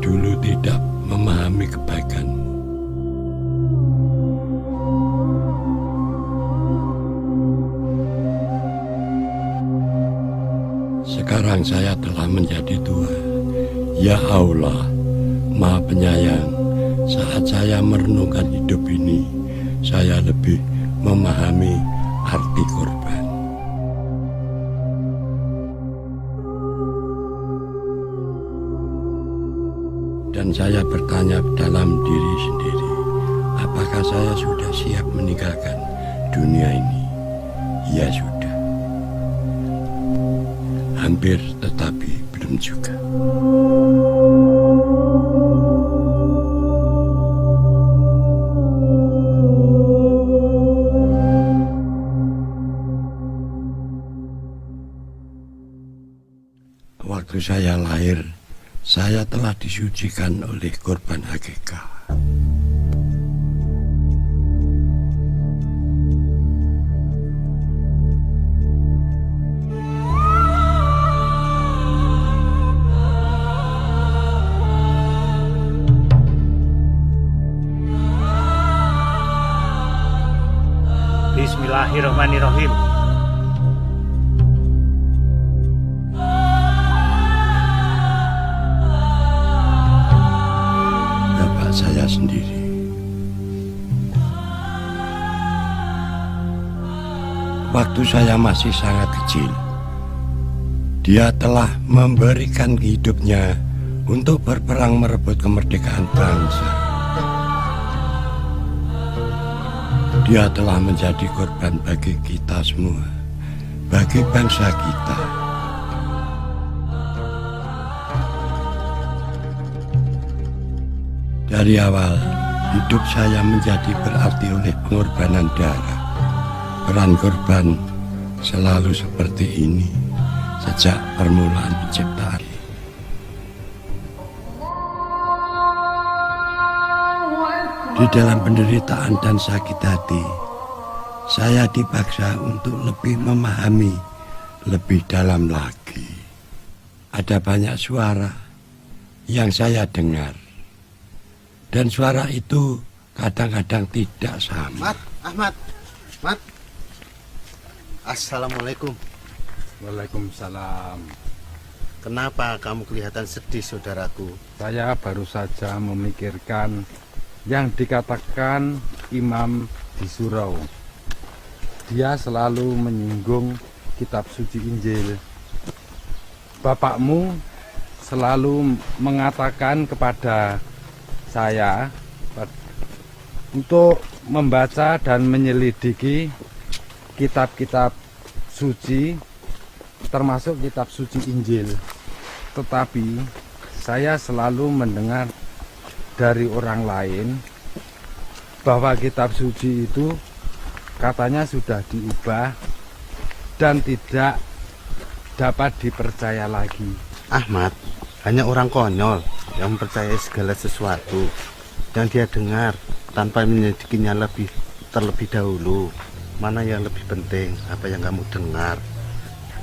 dulu tidak memahami kebaikanmu. Sekarang saya telah menjadi tua. Ya Allah, Maha Penyayang, saat saya merenungkan hidup ini, saya lebih memahami arti korban. Dan saya bertanya dalam diri sendiri, apakah saya sudah siap meninggalkan dunia ini? Ya sudah. Hampir, tetapi belum juga. Waktu saya lahir, saya telah disucikan oleh korban akikah. Bismillahirrahmanirrahim. Bapak saya sendiri. Waktu saya masih sangat kecil, dia telah memberikan hidupnya untuk berperang merebut kemerdekaan bangsa. Dia telah menjadi korban bagi kita semua, bagi bangsa kita. Dari awal, hidup saya menjadi berarti oleh pengorbanan darah. Peran korban selalu seperti ini sejak permulaan penciptaan. Di dalam penderitaan dan sakit hati, saya dipaksa untuk lebih memahami lebih dalam lagi. Ada banyak suara yang saya dengar, dan suara itu kadang-kadang tidak sama. Ahmad. Assalamualaikum. Waalaikumsalam. Kenapa kamu kelihatan sedih, saudaraku? Saya baru saja memikirkan yang dikatakan Imam di surau. Dia selalu menyinggung kitab suci Injil. Bapakmu selalu mengatakan kepada saya untuk membaca dan menyelidiki kitab-kitab suci, termasuk kitab suci Injil. Tetapi saya selalu mendengar dari orang lain bahwa kitab suci itu katanya sudah diubah dan tidak dapat dipercaya lagi. Ahmad, hanya orang konyol yang mempercayai segala sesuatu yang dia dengar tanpa menyelidikinya terlebih dahulu. Mana yang lebih penting, apa yang kamu dengar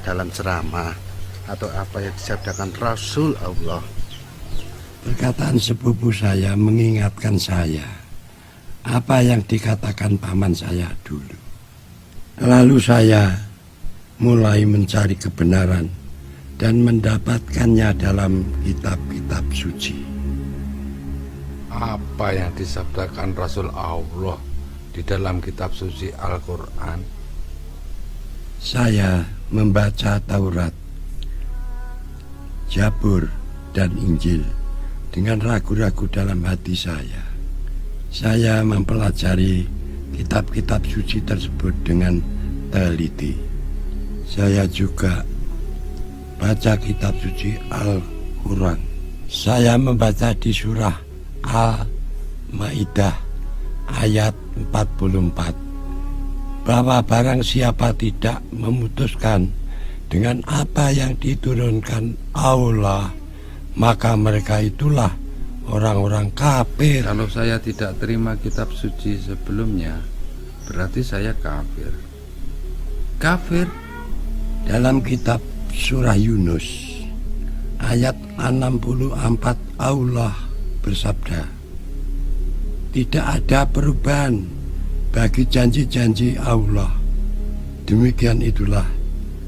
dalam ceramah atau apa yang disabdakan Rasul Allah? Perkataan sepupu saya mengingatkan saya apa yang dikatakan paman saya dulu. Lalu saya mulai mencari kebenaran dan mendapatkannya dalam kitab-kitab suci. Apa yang disabdakan Rasul Allah di dalam kitab suci Al-Quran? Saya membaca Taurat, Zabur, dan Injil dengan ragu-ragu dalam hati saya. Saya mempelajari kitab-kitab suci tersebut dengan teliti. Saya juga baca kitab suci Al-Quran. Saya membaca di surah Al-Maidah ayat 44 bahwa barang siapa tidak memutuskan dengan apa yang diturunkan Allah, maka mereka itulah orang-orang kafir. Kalau saya tidak terima kitab suci sebelumnya, berarti saya kafir. Kafir? Dalam kitab surah Yunus ayat 64 Allah bersabda, tidak ada perubahan bagi janji-janji Allah. Demikian itulah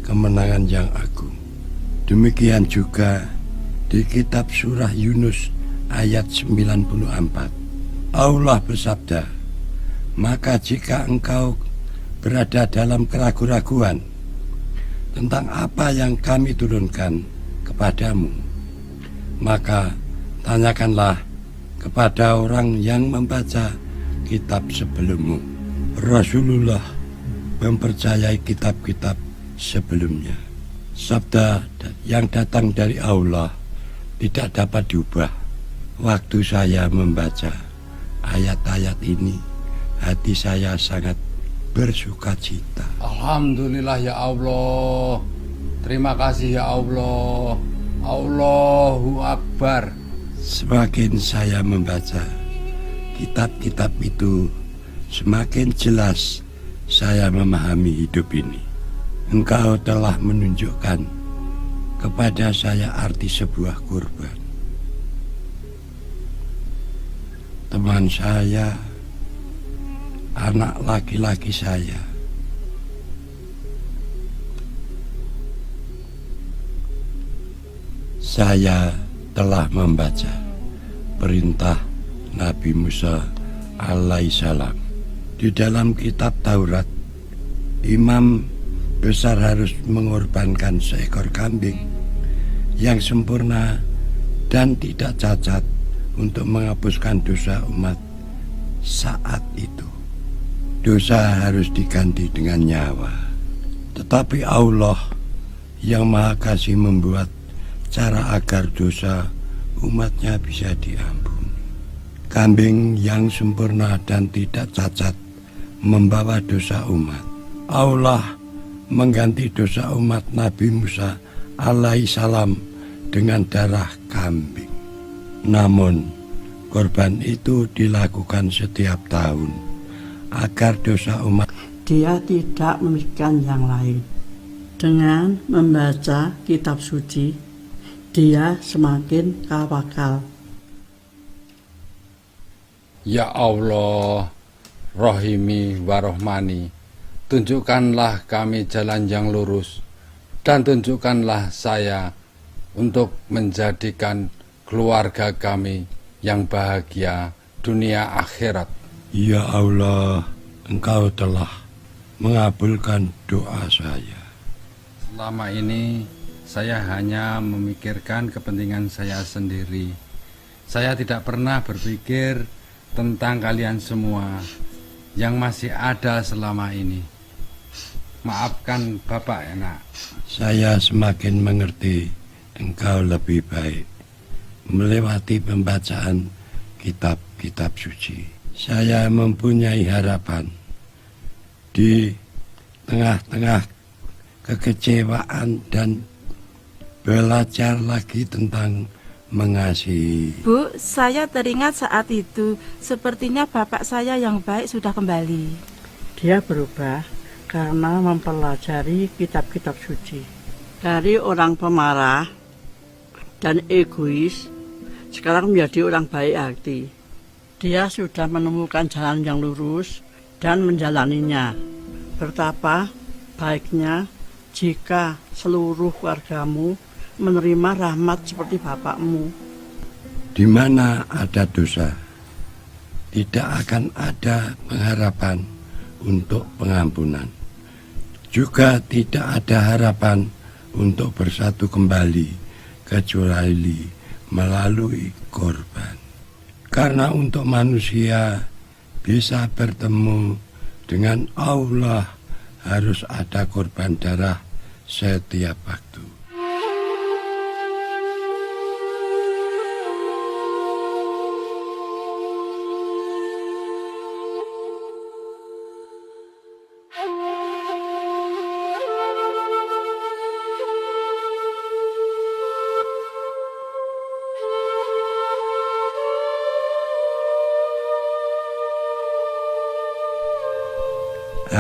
kemenangan yang agung. Demikian juga di kitab surah Yunus ayat 94. Allah bersabda, maka jika engkau berada dalam keraguan-raguan tentang apa yang kami turunkan kepadamu, maka tanyakanlah kepada orang yang membaca kitab sebelummu. Rasulullah mempercayai kitab-kitab sebelumnya. Sabda yang datang dari Allah tidak dapat diubah. Waktu saya membaca ayat-ayat ini, hati saya sangat bersuka cita. Alhamdulillah ya Allah. Terima kasih ya Allah. Allahu Akbar. Semakin saya membaca kitab-kitab itu, semakin jelas saya memahami hidup ini. Engkau telah menunjukkan kepada saya arti sebuah kurban. Teman saya, anak laki-laki saya, telah membaca perintah Nabi Musa alaihissalam. Di dalam kitab Taurat, imam besar harus mengorbankan seekor kambing yang sempurna dan tidak cacat untuk menghapuskan dosa umat saat itu. Dosa harus diganti dengan nyawa. Tetapi Allah yang Maha Kasih membuat cara agar dosa umatnya bisa diampuni. Kambing yang sempurna dan tidak cacat membawa dosa umat. Allah mengganti dosa umat Nabi Musa alaihissalam dengan darah kambing. Namun korban itu dilakukan setiap tahun agar dosa umat. Dia tidak memikirkan yang lain. Dengan membaca kitab suci, dia semakin tawakal. Ya Allah, Rohimi Warohmani, tunjukkanlah kami jalan yang lurus, dan tunjukkanlah saya untuk menjadikan keluarga kami yang bahagia dunia akhirat. Ya Allah, Engkau telah mengabulkan doa saya. Selama ini saya hanya memikirkan kepentingan saya sendiri. Saya tidak pernah berpikir tentang kalian semua yang masih ada selama ini. Maafkan Bapak ya nak. Saya semakin mengerti Engkau lebih baik melewati pembacaan kitab-kitab suci. Saya mempunyai harapan di tengah-tengah kekecewaan dan belajar lagi tentang mengasihi. Bu, saya teringat saat itu sepertinya bapak saya yang baik sudah kembali. Dia berubah karena mempelajari kitab-kitab suci. Dari orang pemarah dan egois, sekarang menjadi orang baik hati. Dia sudah menemukan jalan yang lurus dan menjalaninya. Betapa baiknya jika seluruh keluargamu menerima rahmat seperti bapakmu. Di mana ada dosa, tidak akan ada pengharapan untuk pengampunan. Juga tidak ada harapan untuk bersatu kembali kecuali melalui korban. Karena untuk manusia bisa bertemu dengan Allah harus ada korban darah setiap waktu.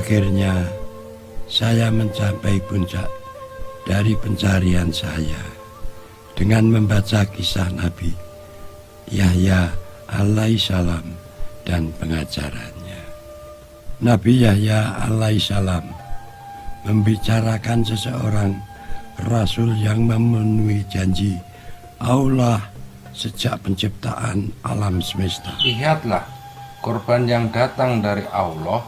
Akhirnya saya mencapai puncak dari pencarian saya. dengan membaca kisah Nabi Yahya alaihissalam dan pengajarannya. Nabi Yahya alaihissalam membicarakan seseorang rasul yang memenuhi janji Allah sejak penciptaan alam semesta. Lihatlah, korban yang datang dari Allah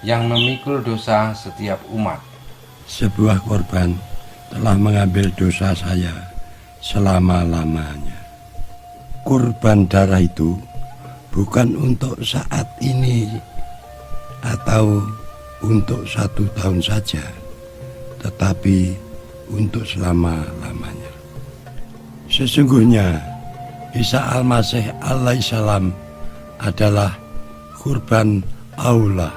yang memikul dosa setiap umat. Sebuah korban telah mengambil dosa saya selama-lamanya. Kurban darah itu bukan untuk saat ini atau untuk 1 tahun saja, tetapi untuk selama-lamanya. Sesungguhnya Isa Al-Masih alaihissalam adalah kurban Allah.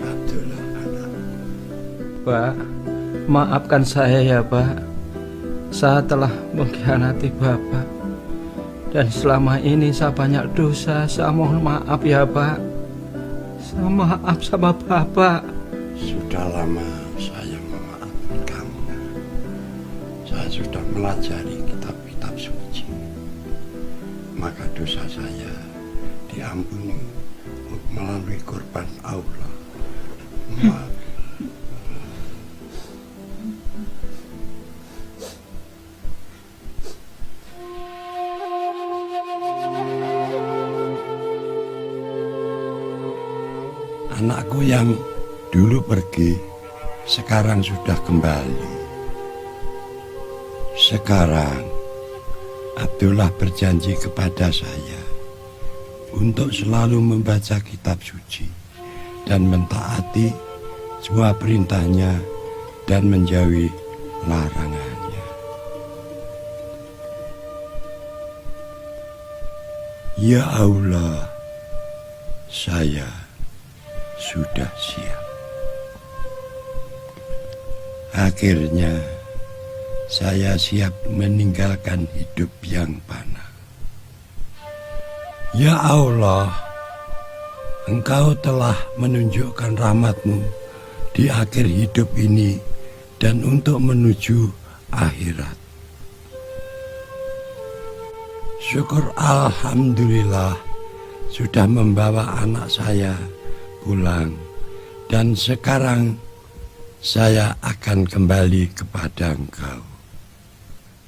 Abdullah anak. Pak, maafkan saya ya Pak. Saya telah mengkhianati Bapak. Dan selama ini saya banyak dosa. Saya mohon maaf ya Pak. Saya maaf sama Bapak. Sudah lama saya memaafkan kamu. Saya sudah melajari kitab-kitab suci. Maka dosa saya diampuni melalui korban Allah. Maaf. Anakku yang dulu pergi, sekarang sudah kembali. Sekarang, Abdullah berjanji kepada saya untuk selalu membaca kitab suci dan mentaati semua perintahnya dan menjauhi larangannya. Ya Allah, saya sudah siap. Akhirnya saya siap meninggalkan hidup yang fana. Ya Allah, Engkau telah menunjukkan rahmat-Mu di akhir hidup ini dan untuk menuju akhirat. Syukur alhamdulillah sudah membawa anak saya pulang dan sekarang saya akan kembali kepada Engkau.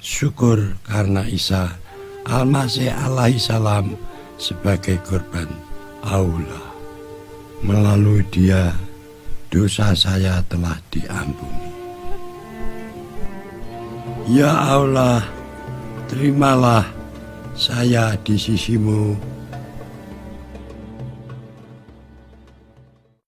Syukur karena Isa Al-Masih alaihissalam sebagai korban Allah. Melalui Dia dosa saya telah diampuni. Ya Allah, terimalah saya di sisi-Mu